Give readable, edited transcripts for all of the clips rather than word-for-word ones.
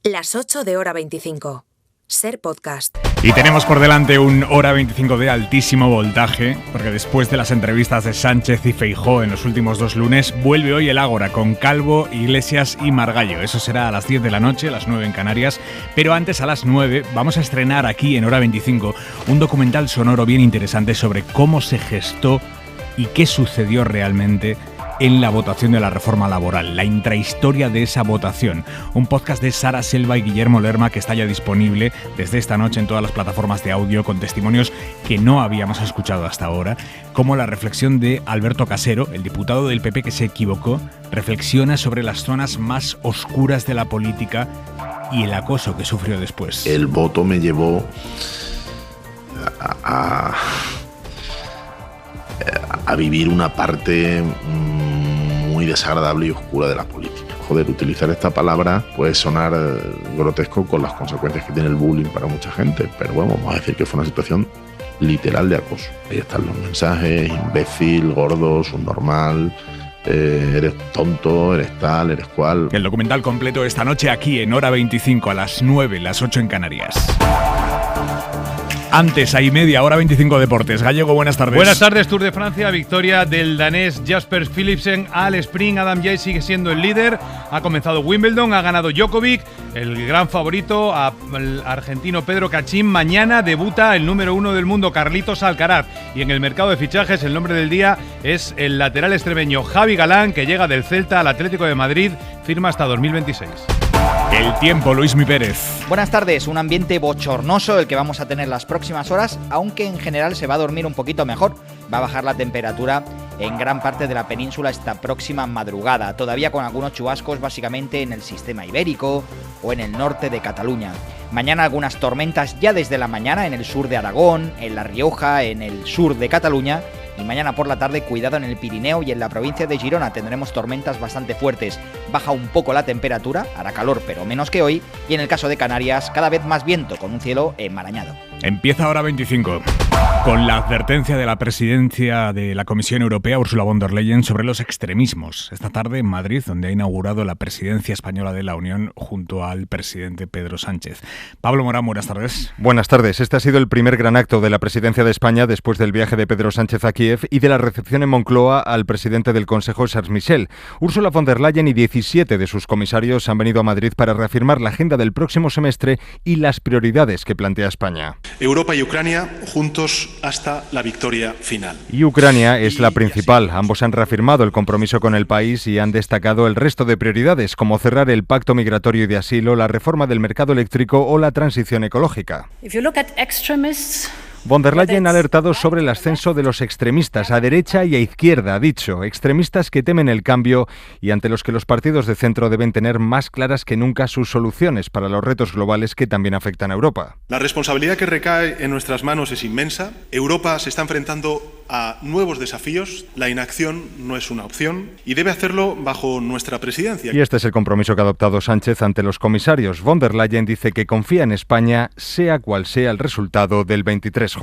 Las 8 de Hora 25. Ser podcast. Y tenemos por delante un Hora 25 de altísimo voltaje, porque después de las entrevistas de Sánchez y Feijóo en los últimos 2 lunes, vuelve hoy el Ágora con Calvo, Iglesias y Margallo. Eso será a las 10 de la noche, a las 9 en Canarias, pero antes a las 9 vamos a estrenar aquí en Hora 25 un documental sonoro bien interesante sobre cómo se gestó y qué sucedió realmente en la votación de la reforma laboral, la intrahistoria de esa votación. Un podcast de Sara Selva y Guillermo Lerma que está ya disponible desde esta noche en todas las plataformas de audio con testimonios que no habíamos escuchado hasta ahora, como la reflexión de Alberto Casero, el diputado del PP que se equivocó, reflexiona sobre las zonas más oscuras de la política y el acoso que sufrió después. El voto me llevó a vivir una parte muy desagradable y oscura de la política. Joder, utilizar esta palabra puede sonar grotesco con las consecuencias que tiene el bullying para mucha gente, pero bueno, vamos a decir que fue una situación literal de acoso. Ahí están los mensajes: imbécil, gordo, subnormal, eres tonto, eres tal, eres cual. El documental completo esta noche aquí en Hora 25 a las 9, las 8 en Canarias. Antes, ahí media, Hora 25 Deportes. Gallego, buenas tardes. Buenas tardes. Tour de Francia, victoria del danés Jasper Philipsen al sprint. Adam Yates sigue siendo el líder. Ha comenzado Wimbledon, ha ganado Djokovic, el gran favorito, al argentino Pedro Cachín. Mañana debuta el número 1 del mundo, Carlitos Alcaraz. Y en el mercado de fichajes, el nombre del día es el lateral extremeño Javi Galán, que llega del Celta al Atlético de Madrid, firma hasta 2026. El tiempo, Luismi Pérez. Buenas tardes, un ambiente bochornoso el que vamos a tener las próximas horas, aunque en general se va a dormir un poquito mejor. Va a bajar la temperatura en gran parte de la península esta próxima madrugada, todavía con algunos chubascos básicamente en el sistema ibérico o en el norte de Cataluña. Mañana algunas tormentas ya desde la mañana en el sur de Aragón, en La Rioja, en el sur de Cataluña. Y mañana por la tarde, cuidado en el Pirineo y en la provincia de Girona, tendremos tormentas bastante fuertes. Baja un poco la temperatura, hará calor pero menos que hoy, y en el caso de Canarias, cada vez más viento con un cielo enmarañado. Empieza Hora 25, con la advertencia de la presidencia de la Comisión Europea, Ursula von der Leyen, sobre los extremismos. Esta tarde en Madrid, donde ha inaugurado la presidencia española de la Unión junto al presidente Pedro Sánchez. Pablo Morán, buenas tardes. Buenas tardes. Este ha sido el primer gran acto de la presidencia de España después del viaje de Pedro Sánchez a Kiev y de la recepción en Moncloa al presidente del Consejo, Charles Michel. Ursula von der Leyen y 17 de sus comisarios han venido a Madrid para reafirmar la agenda del próximo semestre y las prioridades que plantea España. Europa y Ucrania juntos hasta la victoria final. Y Ucrania es la principal. Ambos han reafirmado el compromiso con el país y han destacado el resto de prioridades, como cerrar el pacto migratorio y de asilo, la reforma del mercado eléctrico o la transición ecológica. Von der Leyen ha alertado sobre el ascenso de los extremistas a derecha y a izquierda, ha dicho, extremistas que temen el cambio y ante los que los partidos de centro deben tener más claras que nunca sus soluciones para los retos globales que también afectan a Europa. La responsabilidad que recae en nuestras manos es inmensa. Europa se está enfrentando a nuevos desafíos. La inacción no es una opción y debe hacerlo bajo nuestra presidencia. Y este es el compromiso que ha adoptado Sánchez ante los comisarios. Von der Leyen dice que confía en España, sea cual sea el resultado del 23J.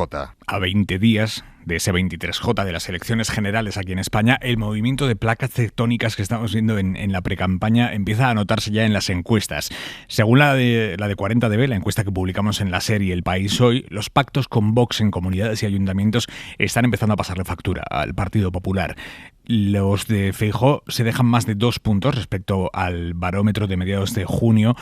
A 20 días de ese 23J de las elecciones generales aquí en España, el movimiento de placas tectónicas que estamos viendo en la precampaña empieza a notarse ya en las encuestas. Según la de 40DB, la encuesta que publicamos en la serie El País Hoy, los pactos con Vox en comunidades y ayuntamientos están empezando a pasarle factura al Partido Popular. Los de Feijóo se dejan más de 2 puntos respecto al barómetro de mediados de junio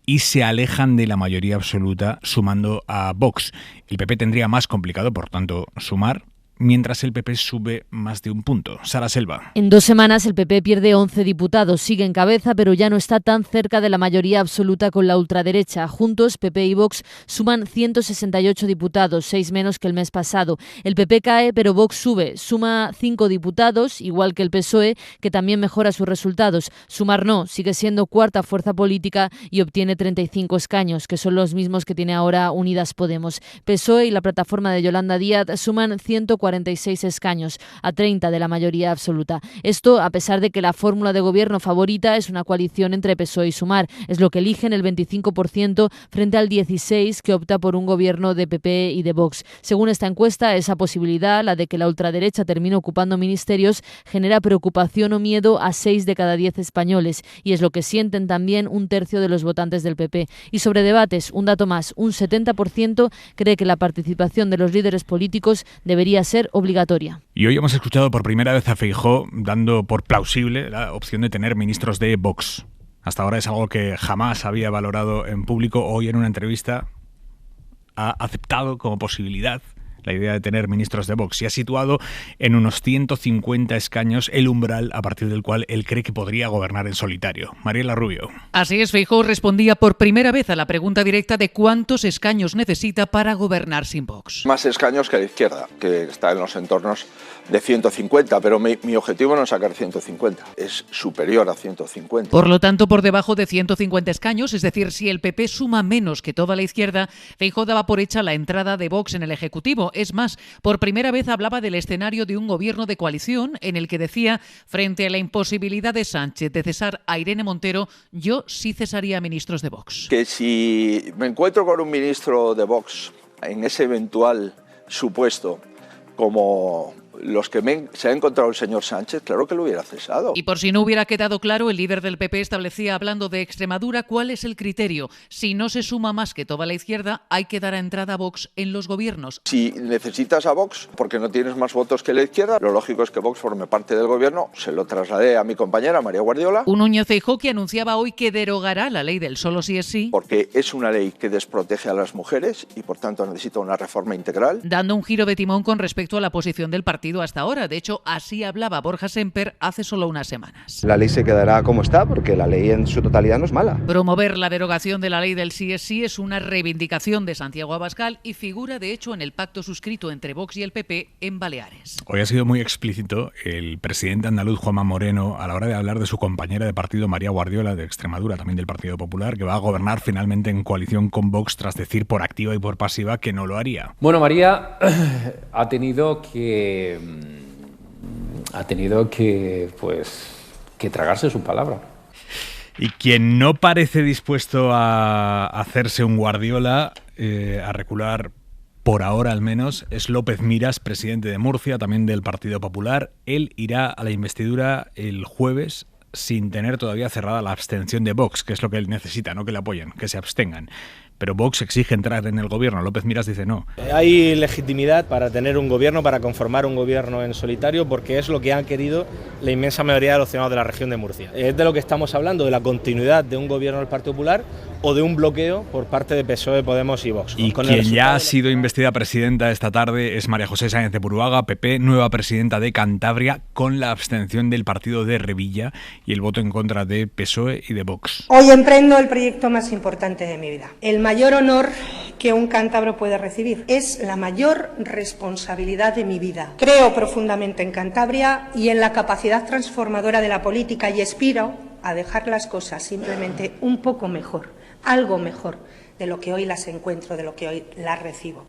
y se alejan de la mayoría absoluta sumando a Vox. El PP tendría más complicado, por tanto, sumar, mientras el PP sube más de 1 punto. Sara Selva. En 2 semanas el PP pierde 11 diputados, sigue en cabeza, pero ya no está tan cerca de la mayoría absoluta con la ultraderecha. Juntos, PP y Vox suman 168 diputados, 6 menos que el mes pasado. El PP cae, pero Vox sube, suma 5 diputados, igual que el PSOE, que también mejora sus resultados. Sumar no, sigue siendo 4ª fuerza política y obtiene 35 escaños, que son los mismos que tiene ahora Unidas Podemos. PSOE y la plataforma de Yolanda Díaz suman 140 46 escaños, a 30 de la mayoría absoluta. Esto a pesar de que la fórmula de gobierno favorita es una coalición entre PSOE y Sumar. Es lo que eligen el 25% frente al 16% que opta por un gobierno de PP y de Vox. Según esta encuesta, esa posibilidad, la de que la ultraderecha termine ocupando ministerios, genera preocupación o miedo a 6 de cada 10 españoles, y es lo que sienten también un tercio de los votantes del PP. Y sobre debates, un dato más, un 70% cree que la participación de los líderes políticos debería ser obligatoria. Y hoy hemos escuchado por primera vez a Feijóo dando por plausible la opción de tener ministros de Vox. Hasta ahora es algo que jamás había valorado en público. Hoy en una entrevista ha aceptado como posibilidad la idea de tener ministros de Vox y ha situado en unos 150 escaños el umbral a partir del cual él cree que podría gobernar en solitario. Mariela Rubio. Así es, Feijóo respondía por primera vez a la pregunta directa de cuántos escaños necesita para gobernar sin Vox. Más escaños que la izquierda, que está en los entornos de 150, pero mi objetivo no es sacar 150, es superior a 150. Por lo tanto, por debajo de 150 escaños, es decir, si el PP suma menos que toda la izquierda, Feijóo daba por hecha la entrada de Vox en el Ejecutivo. Es más, por primera vez hablaba del escenario de un gobierno de coalición en el que decía, frente a la imposibilidad de Sánchez de cesar a Irene Montero, yo sí cesaría a ministros de Vox. Que si me encuentro con un ministro de Vox en ese eventual supuesto, como los que se ha encontrado el señor Sánchez, claro que lo hubiera cesado. Y por si no hubiera quedado claro, el líder del PP establecía, hablando de Extremadura, cuál es el criterio. Si no se suma más que toda la izquierda, hay que dar entrada a Vox en los gobiernos. Si necesitas a Vox porque no tienes más votos que la izquierda, lo lógico es que Vox forme parte del gobierno. Se lo trasladé a mi compañera María Guardiola. Un Núñez Feijóo que anunciaba hoy que derogará la ley del solo sí es sí. Porque es una ley que desprotege a las mujeres y por tanto necesita una reforma integral. Dando un giro de timón con respecto a la posición del partido hasta ahora. De hecho, así hablaba Borja Semper hace solo unas semanas. La ley se quedará como está porque la ley en su totalidad no es mala. Promover la derogación de la ley del sí es una reivindicación de Santiago Abascal y figura de hecho en el pacto suscrito entre Vox y el PP en Baleares. Hoy ha sido muy explícito el presidente andaluz Juanma Moreno a la hora de hablar de su compañera de partido María Guardiola de Extremadura, también del Partido Popular, que va a gobernar finalmente en coalición con Vox tras decir por activa y por pasiva que no lo haría. Bueno, María ha tenido que tragarse su palabra. Y quien no parece dispuesto a hacerse un Guardiola, a recular por ahora al menos, es López Miras, presidente de Murcia, también del Partido Popular. Él irá a la investidura el jueves sin tener todavía cerrada la abstención de Vox, que es lo que él necesita, no que le apoyen, que se abstengan. Pero Vox exige entrar en el gobierno. López Miras dice no. Hay legitimidad para tener un gobierno, para conformar un gobierno en solitario, porque es lo que han querido la inmensa mayoría de los ciudadanos de la región de Murcia. Es de lo que estamos hablando, de la continuidad de un gobierno del Partido Popular o de un bloqueo por parte de PSOE, Podemos y Vox. Y quien ya ha sido investida presidenta esta tarde es María José Sáenz de Buruaga, PP, nueva presidenta de Cantabria, con la abstención del partido de Revilla y el voto en contra de PSOE y de Vox. Hoy emprendo el proyecto más importante de mi vida. El mayor honor que un cántabro puede recibir. Es la mayor responsabilidad de mi vida. Creo profundamente en Cantabria y en la capacidad transformadora de la política y aspiro a dejar las cosas simplemente un poco mejor, algo mejor de lo que hoy las encuentro, de lo que hoy las recibo.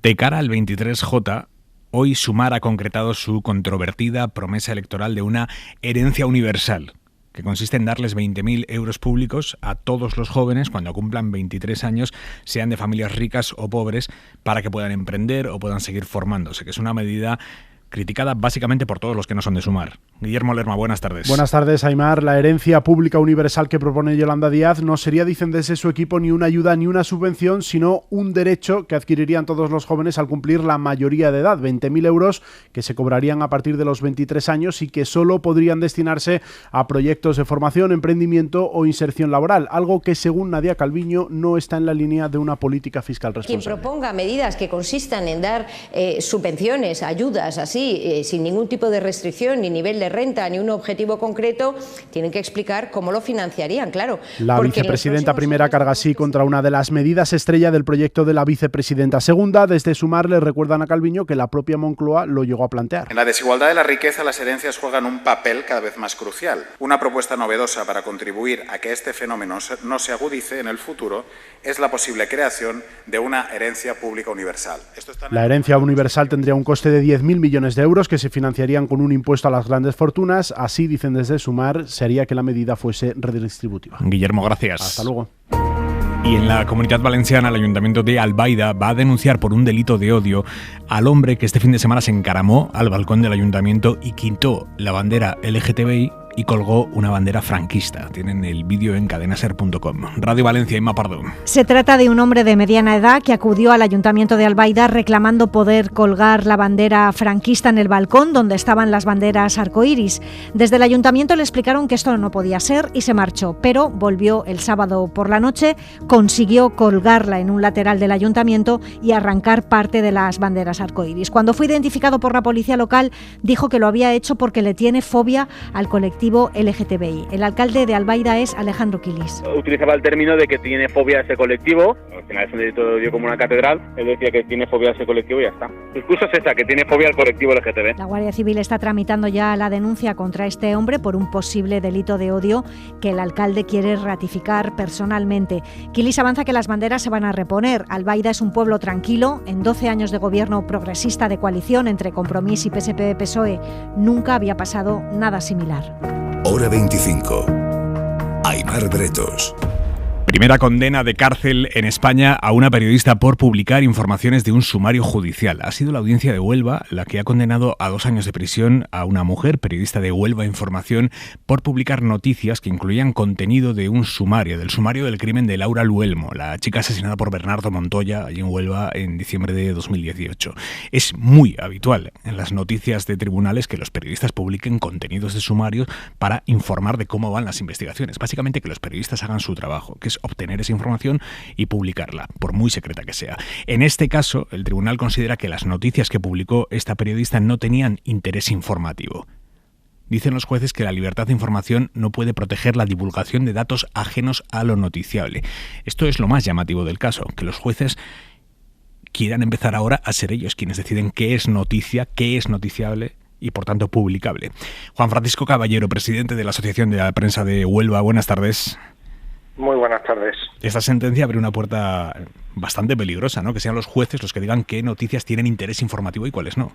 De cara al 23J, hoy Sumar ha concretado su controvertida promesa electoral de una herencia universal, que consiste en darles 20.000 euros públicos a todos los jóvenes cuando cumplan 23 años, sean de familias ricas o pobres, para que puedan emprender o puedan seguir formándose, que es una medida criticada básicamente por todos los que no son de Sumar. Guillermo Lerma, buenas tardes. Buenas tardes, Aimar. La herencia pública universal que propone Yolanda Díaz no sería, dicen desde su equipo, ni una ayuda ni una subvención, sino un derecho que adquirirían todos los jóvenes al cumplir la mayoría de edad, 20.000 euros que se cobrarían a partir de los 23 años y que solo podrían destinarse a proyectos de formación, emprendimiento o inserción laboral, algo que según Nadia Calviño no está en la línea de una política fiscal responsable. Quien proponga medidas que consistan en dar subvenciones, ayudas así así, sin ningún tipo de restricción, ni nivel de renta, ni un objetivo concreto, tienen que explicar cómo lo financiarían, claro. La vicepresidenta primera carga así contra una de las medidas estrella del proyecto de la vicepresidenta segunda. Desde Sumar le recuerdan a Calviño que la propia Moncloa lo llegó a plantear. En la desigualdad de la riqueza, las herencias juegan un papel cada vez más crucial. Una propuesta novedosa para contribuir a que este fenómeno no se agudice en el futuro es la posible creación de una herencia pública universal. La herencia universal tendría un coste de 10.000 millones de euros que se financiarían con un impuesto a las grandes fortunas. Así, dicen desde Sumar, se haría que la medida fuese redistributiva. Guillermo, gracias. Hasta luego. Y en la Comunidad Valenciana, el Ayuntamiento de Albaida va a denunciar por un delito de odio al hombre que este fin de semana se encaramó al balcón del Ayuntamiento y quitó la bandera LGTBI y colgó una bandera franquista. Tienen el vídeo en cadenaser.com. Radio Valencia, Inma Pardo. Se trata de un hombre de mediana edad que acudió al Ayuntamiento de Albaida reclamando poder colgar la bandera franquista en el balcón donde estaban las banderas arcoíris. Desde el Ayuntamiento le explicaron que esto no podía ser y se marchó, pero volvió el sábado por la noche, consiguió colgarla en un lateral del Ayuntamiento y arrancar parte de las banderas arcoíris. Cuando fue identificado por la policía local, dijo que lo había hecho porque le tiene fobia al colectivo LGTBI. El alcalde de Albaida es Alejandro Quilis. Utilizaba el término de que tiene fobia a ese colectivo. Al final es un delito de odio como una catedral. Él decía que tiene fobia a ese colectivo y ya está. Su excusa es esta, que tiene fobia al colectivo LGTB. La Guardia Civil está tramitando ya la denuncia contra este hombre por un posible delito de odio que el alcalde quiere ratificar personalmente. Quilis avanza que las banderas se van a reponer. Albaida es un pueblo tranquilo. En 12 años de gobierno progresista de coalición entre Compromís y PSPE-PSOE nunca había pasado nada similar. Hora 25. Aimar Bretos. Primera condena de cárcel en España a una periodista por publicar informaciones de un sumario judicial. Ha sido la audiencia de Huelva la que ha condenado a 2 años de prisión a una mujer, periodista de Huelva Información, por publicar noticias que incluían contenido de un sumario, del sumario del crimen de Laura Luelmo, la chica asesinada por Bernardo Montoya allí en Huelva en diciembre de 2018. Es muy habitual en las noticias de tribunales que los periodistas publiquen contenidos de sumarios para informar de cómo van las investigaciones. Básicamente que los periodistas hagan su trabajo, que es obtener esa información y publicarla, por muy secreta que sea. En este caso, el tribunal considera que las noticias que publicó esta periodista no tenían interés informativo. Dicen los jueces que la libertad de información no puede proteger la divulgación de datos ajenos a lo noticiable. Esto es lo más llamativo del caso, que los jueces quieran empezar ahora a ser ellos quienes deciden qué es noticia, qué es noticiable y por tanto publicable. Juan Francisco Caballero, presidente de la Asociación de la Prensa de Huelva, buenas tardes. Muy buenas tardes. Esta sentencia abre una puerta bastante peligrosa, ¿no? Que sean los jueces los que digan qué noticias tienen interés informativo y cuáles no.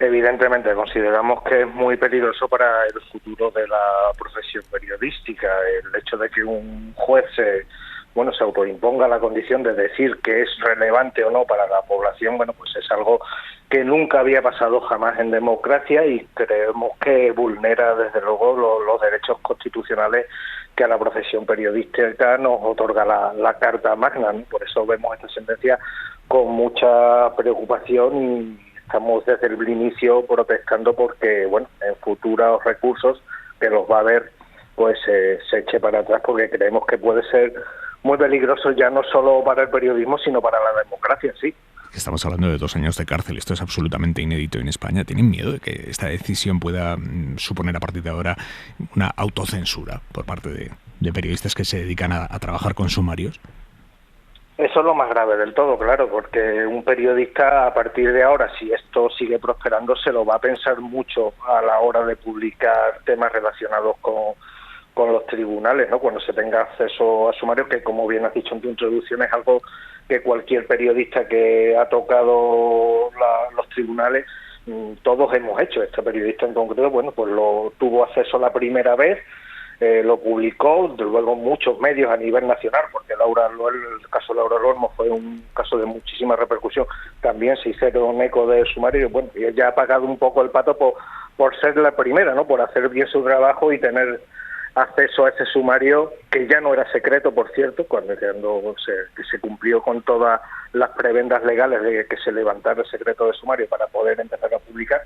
Evidentemente, consideramos que es muy peligroso para el futuro de la profesión periodística. El hecho de que un juez se autoimponga la condición de decir que es relevante o no para la población, pues es algo que nunca había pasado jamás en democracia y creemos que vulnera desde luego los derechos constitucionales que a la profesión periodística nos otorga la Carta Magna, ¿no? Por eso vemos esta sentencia con mucha preocupación y estamos desde el inicio protestando porque, en futuros recursos que los va a haber, se eche para atrás porque creemos que puede ser muy peligroso ya no solo para el periodismo, sino para la democracia, sí. Estamos hablando de 2 años de cárcel. Esto es absolutamente inédito en España. ¿Tienen miedo de que esta decisión pueda suponer a partir de ahora una autocensura por parte de periodistas que se dedican a trabajar con sumarios? Eso es lo más grave del todo, claro, porque un periodista a partir de ahora, si esto sigue prosperando, se lo va a pensar mucho a la hora de publicar temas relacionados con los tribunales, ¿no? Cuando se tenga acceso a sumarios, que como bien has dicho en tu introducción, es algo que cualquier periodista que ha tocado los tribunales, todos hemos hecho. Este periodista en concreto, lo tuvo acceso la primera vez, lo publicó, luego muchos medios a nivel nacional, porque el caso de Laura Luelmo fue un caso de muchísima repercusión, también se hicieron eco del sumario, y ella ha pagado un poco el pato por ser la primera, ¿no? Por hacer bien su trabajo y tener acceso a ese sumario, que ya no era secreto, por cierto, cuando se cumplió con todas las prebendas legales de que se levantara el secreto de sumario para poder empezar a publicar,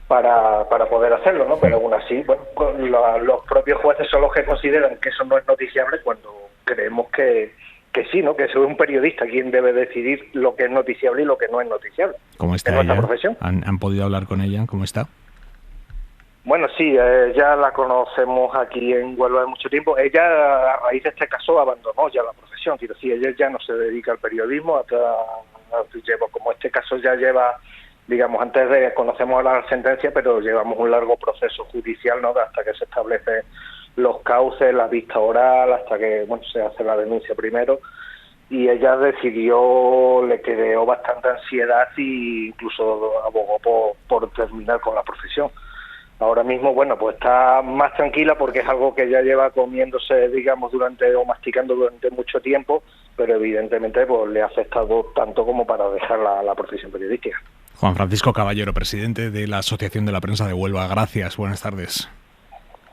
para poder hacerlo, ¿no? Pero aún así, los propios jueces son los que consideran que eso no es noticiable cuando creemos que que sí, ¿no? Que es un periodista quien debe decidir lo que es noticiable y lo que no es noticiable. ¿Cómo está en nuestra ella? profesión. ¿Han podido hablar con ella? ¿Cómo está? Bueno, sí, ya la conocemos aquí en Huelva de mucho tiempo. Ella, a raíz de este caso, abandonó ya la profesión. Quiero decir, ella ya no se dedica al periodismo. Como este caso ya lleva, digamos, antes de conocemos la sentencia, pero llevamos un largo proceso judicial, ¿no? Hasta que se establecen los cauces, la vista oral, hasta que se hace la denuncia primero. Y ella decidió, le creó bastante ansiedad e incluso abogó por terminar con la profesión. Ahora mismo, pues está más tranquila porque es algo que ya lleva comiéndose, digamos, masticando durante mucho tiempo, pero evidentemente pues le ha afectado tanto como para dejar la profesión periodística. Juan Francisco Caballero, presidente de la Asociación de la Prensa de Huelva. Gracias, buenas tardes.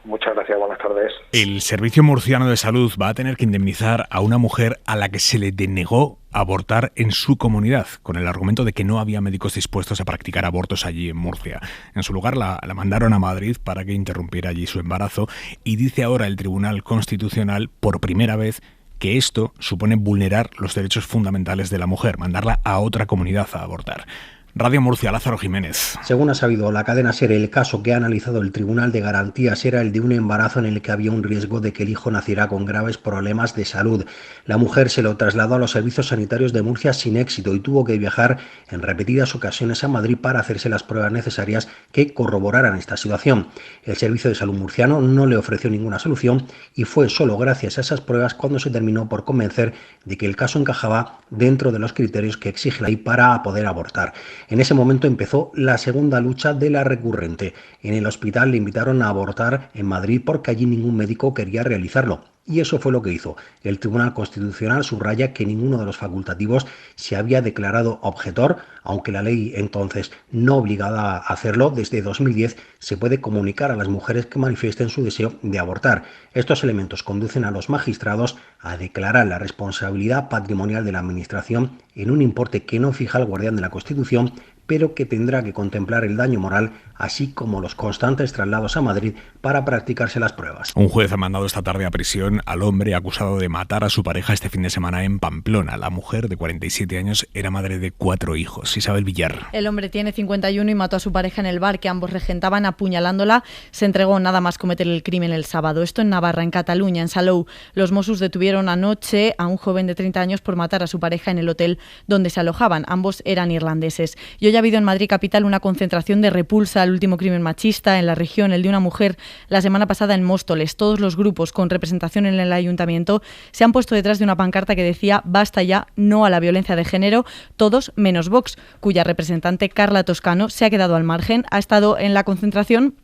Muchas gracias, buenas tardes. El Servicio Murciano de Salud va a tener que indemnizar a una mujer a la que se le denegó abortar en su comunidad, con el argumento de que no había médicos dispuestos a practicar abortos allí en Murcia. En su lugar la mandaron a Madrid para que interrumpiera allí su embarazo, y dice ahora el Tribunal Constitucional, por primera vez, que esto supone vulnerar los derechos fundamentales de la mujer, mandarla a otra comunidad a abortar. Radio Murcia, Lázaro Jiménez. Según ha sabido la cadena SER, el caso que ha analizado el Tribunal de Garantías era el de un embarazo en el que había un riesgo de que el hijo naciera con graves problemas de salud. La mujer se lo trasladó a los servicios sanitarios de Murcia sin éxito y tuvo que viajar en repetidas ocasiones a Madrid para hacerse las pruebas necesarias que corroboraran esta situación. El Servicio de Salud murciano no le ofreció ninguna solución y fue solo gracias a esas pruebas cuando se terminó por convencer de que el caso encajaba dentro de los criterios que exige la ley para poder abortar. En ese momento empezó la segunda lucha de la recurrente. En el hospital le invitaron a abortar en Madrid porque allí ningún médico quería realizarlo. Y eso fue lo que hizo. El Tribunal Constitucional subraya que ninguno de los facultativos se había declarado objetor, aunque la ley entonces no obligaba a hacerlo. Desde 2010 se puede comunicar a las mujeres que manifiesten su deseo de abortar. Estos elementos conducen a los magistrados a declarar la responsabilidad patrimonial de la Administración en un importe que no fija el guardián de la Constitución, pero que tendrá que contemplar el daño moral, así como los constantes traslados a Madrid para practicarse las pruebas. Un juez ha mandado esta tarde a prisión al hombre acusado de matar a su pareja este fin de semana en Pamplona. La mujer, de 47 años, era madre de 4 hijos. Isabel Villar. El hombre tiene 51 y mató a su pareja en el bar que ambos regentaban apuñalándola. Se entregó nada más cometer el crimen el sábado. Esto en Navarra, en Cataluña, en Salou. Los Mossos detuvieron anoche a un joven de 30 años por matar a su pareja en el hotel donde se alojaban. Ambos eran irlandeses. Y hoy ha habido en Madrid capital una concentración de repulsa al último crimen machista en la región, el de una mujer, la semana pasada en Móstoles. Todos los grupos con representación en el ayuntamiento se han puesto detrás de una pancarta que decía "Basta ya, no a la violencia de género", todos menos Vox, cuya representante Carla Toscano se ha quedado al margen. Ha estado en la concentración,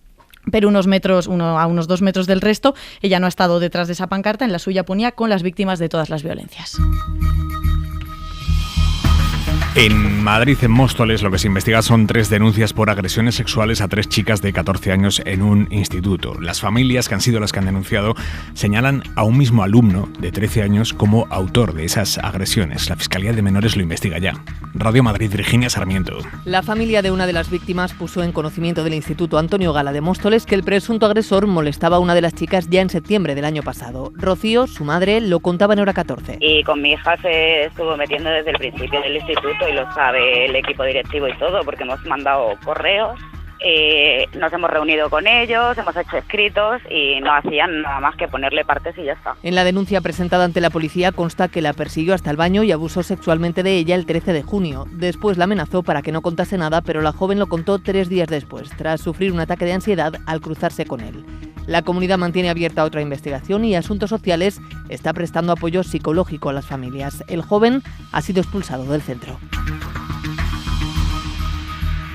pero a unos 2 metros del resto. Ella no ha estado detrás de esa pancarta. En la suya ponía "Con las víctimas de todas las violencias". En Madrid, en Móstoles, lo que se investiga son 3 denuncias por agresiones sexuales a 3 chicas de 14 años en un instituto. Las familias, que han sido las que han denunciado, señalan a un mismo alumno de 13 años como autor de esas agresiones. La Fiscalía de Menores lo investiga ya. Radio Madrid, Virginia Sarmiento. La familia de una de las víctimas puso en conocimiento del Instituto Antonio Gala de Móstoles que el presunto agresor molestaba a una de las chicas ya en septiembre del año pasado. Rocío, su madre, lo contaba en Hora 14. Y con mi hija se estuvo metiendo desde el principio del instituto, y lo sabe el equipo directivo y todo, porque hemos mandado correos, nos hemos reunido con ellos, hemos hecho escritos y no hacían nada más que ponerle partes y ya está. En la denuncia presentada ante la policía consta que la persiguió hasta el baño y abusó sexualmente de ella el 13 de junio. Después la amenazó para que no contase nada, pero la joven lo contó 3 días después, tras sufrir un ataque de ansiedad al cruzarse con él. La comunidad mantiene abierta otra investigación y Asuntos Sociales está prestando apoyo psicológico a las familias. El joven ha sido expulsado del centro.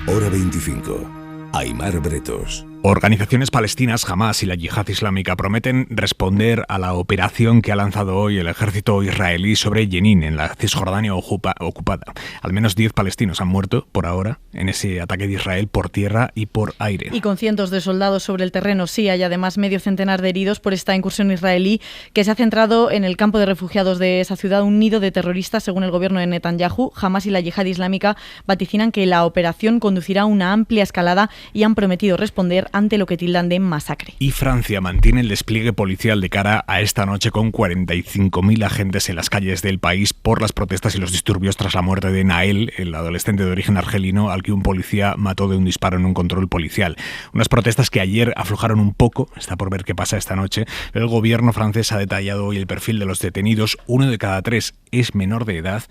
Hora 25. Aimar Bretos. Organizaciones palestinas, Hamás y la Yihad Islámica, prometen responder a la operación que ha lanzado hoy el ejército israelí sobre Jenin, en la Cisjordania ocupada. Al menos 10 palestinos han muerto, por ahora, en ese ataque de Israel por tierra y por aire. Y con cientos de soldados sobre el terreno, sí, hay además medio centenar de heridos por esta incursión israelí que se ha centrado en el campo de refugiados de esa ciudad, un nido de terroristas, según el gobierno de Netanyahu. Hamás y la Yihad Islámica vaticinan que la operación conducirá a una amplia escalada y han prometido responder ante lo que tildan de masacre. Y Francia mantiene el despliegue policial de cara a esta noche con 45.000 agentes en las calles del país por las protestas y los disturbios tras la muerte de Nael, el adolescente de origen argelino al que un policía mató de un disparo en un control policial. Unas protestas que ayer aflojaron un poco, está por ver qué pasa esta noche. El gobierno francés ha detallado hoy el perfil de los detenidos. 1 de cada 3 es menor de edad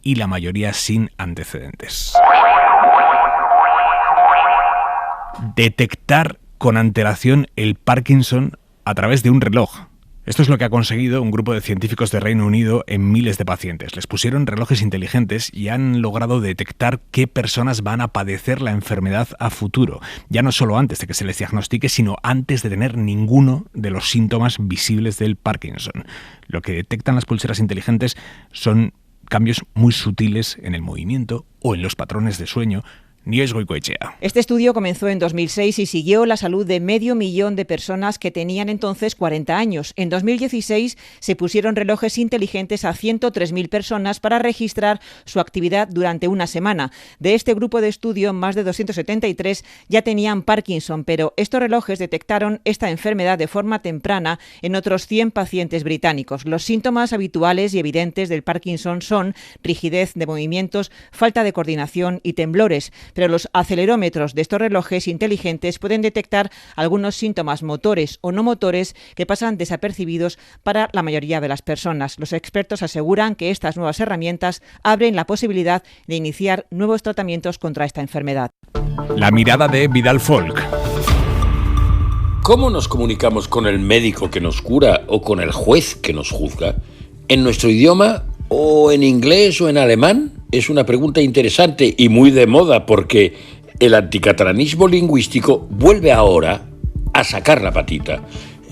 y la mayoría sin antecedentes. Detectar con antelación el Parkinson a través de un reloj. Esto es lo que ha conseguido un grupo de científicos de Reino Unido en miles de pacientes. Les pusieron relojes inteligentes y han logrado detectar qué personas van a padecer la enfermedad a futuro. Ya no solo antes de que se les diagnostique, sino antes de tener ninguno de los síntomas visibles del Parkinson. Lo que detectan las pulseras inteligentes son cambios muy sutiles en el movimiento o en los patrones de sueño. Nieves Goicoechea. Este estudio comenzó en 2006 y siguió la salud de 500.000 de personas que tenían entonces 40 años. En 2016 se pusieron relojes inteligentes a 103.000 personas para registrar su actividad durante una semana. De este grupo de estudio, más de 273 ya tenían Parkinson, pero estos relojes detectaron esta enfermedad de forma temprana en otros 100 pacientes británicos. Los síntomas habituales y evidentes del Parkinson son rigidez de movimientos, falta de coordinación y temblores. Pero los acelerómetros de estos relojes inteligentes pueden detectar algunos síntomas motores o no motores que pasan desapercibidos para la mayoría de las personas. Los expertos aseguran que estas nuevas herramientas abren la posibilidad de iniciar nuevos tratamientos contra esta enfermedad. La mirada de Vidal Folk. ¿Cómo nos comunicamos con el médico que nos cura o con el juez que nos juzga? ¿En nuestro idioma o en inglés o en alemán? Es una pregunta interesante y muy de moda porque el anticatalanismo lingüístico vuelve ahora a sacar la patita.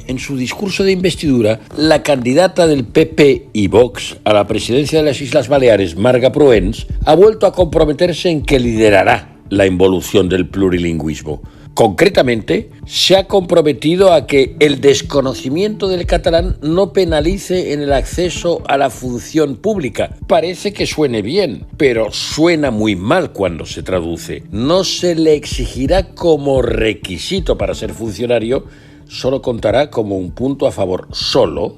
En su discurso de investidura, la candidata del PP y Vox a la presidencia de las Islas Baleares, Marga Proens, ha vuelto a comprometerse en que liderará la involución del plurilingüismo. Concretamente, se ha comprometido a que el desconocimiento del catalán no penalice en el acceso a la función pública. Parece que suene bien, pero suena muy mal cuando se traduce. No se le exigirá como requisito para ser funcionario, solo contará como un punto a favor solo.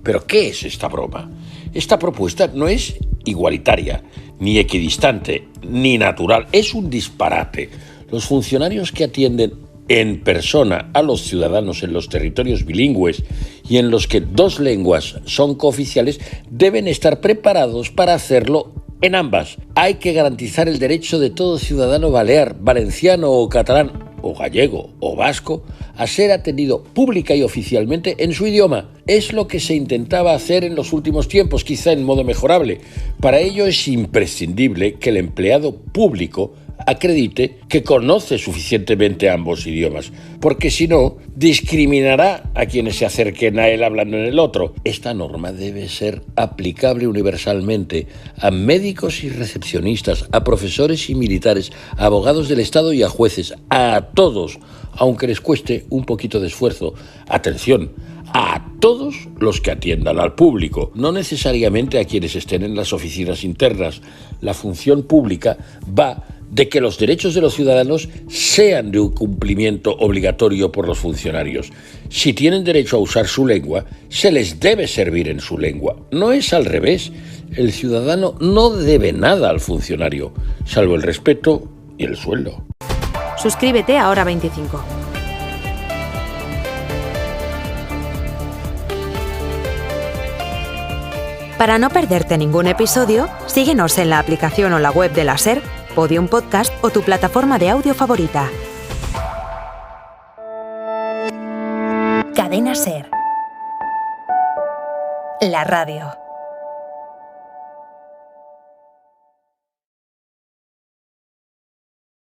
¿Pero qué es esta broma? Esta propuesta no es igualitaria, ni equidistante, ni natural. Es un disparate. Los funcionarios que atienden en persona a los ciudadanos en los territorios bilingües y en los que 2 lenguas son cooficiales deben estar preparados para hacerlo en ambas. Hay que garantizar el derecho de todo ciudadano balear, valenciano o catalán o gallego o vasco a ser atendido pública y oficialmente en su idioma. Es lo que se intentaba hacer en los últimos tiempos, quizá en modo mejorable. Para ello es imprescindible que el empleado público acredite que conoce suficientemente ambos idiomas, porque si no, discriminará a quienes se acerquen a él hablando en el otro. Esta norma debe ser aplicable universalmente a médicos y recepcionistas, a profesores y militares, a abogados del Estado y a jueces, a todos, aunque les cueste un poquito de esfuerzo. Atención, a todos los que atiendan al público, no necesariamente a quienes estén en las oficinas internas. La función pública va de que los derechos de los ciudadanos sean de un cumplimiento obligatorio por los funcionarios. Si tienen derecho a usar su lengua, se les debe servir en su lengua. No es al revés. El ciudadano no debe nada al funcionario, salvo el respeto y el sueldo. Suscríbete a Hora 25. Para no perderte ningún episodio, síguenos en la aplicación o la web de la SER, Podium Podcast o tu plataforma de audio favorita. Cadena SER. La radio.